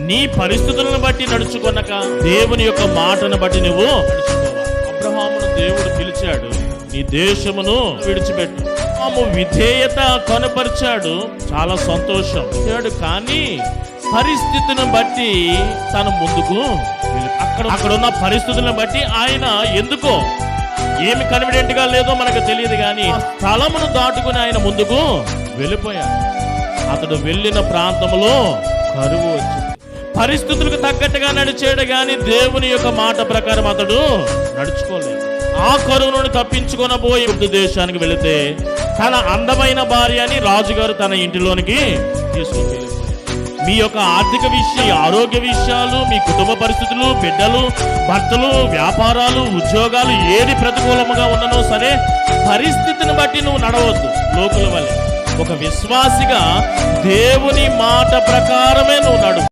నీ పరిస్థితులను బట్టి నడుచుకొనక దేవుని యొక్క మాటను బట్టి నువ్వు నడుచుకోవాలి. అబ్రహామును దేవుడు పిలిచాడు, నీ దేశమును విడిచిపెట్టు. ఆమె విధేయత కనపరిచాడు, చాలా సంతోషం. కానీ పరిస్థితిని బట్టి తను ముందుకు అక్కడ ఉన్న పరిస్థితులను బట్టి ఆయన ఎందుకో ఏమి కన్వీనియంట్ గా లేదో మనకు తెలియదు, కానీ స్థలమును దాటుకుని ఆయన ముందుకు వెళ్ళిపోయాడు. అతడు వెళ్ళిన ప్రాంతంలో కరువు వచ్చింది. పరిస్థితులకు తగ్గట్టుగా నడిచాడు, కానీ దేవుని యొక్క మాట ప్రకారం అతడు నడుచుకోలేదు. ఆ కరువును తప్పించుకొనబోయి దేశానికి వెళితే తన అందమైన భార్యని రాజుగారు తన ఇంటిలోనికి తీసుకుని వెళ్ళిపోయారు. మీ యొక్క ఆర్థిక విషయం, ఆరోగ్య విషయాలు, మీ కుటుంబ పరిస్థితులు, బిడ్డలు, భర్తలు, వ్యాపారాలు, ఉద్యోగాలు ఏది ప్రతికూలముగా ఉన్ననో సరే, పరిస్థితిని బట్టి నువ్వు నడవద్దు లోకుల వలె. ఒక విశ్వాసిగా దేవుని మాట ప్రకారమే నువ్వు నడువు.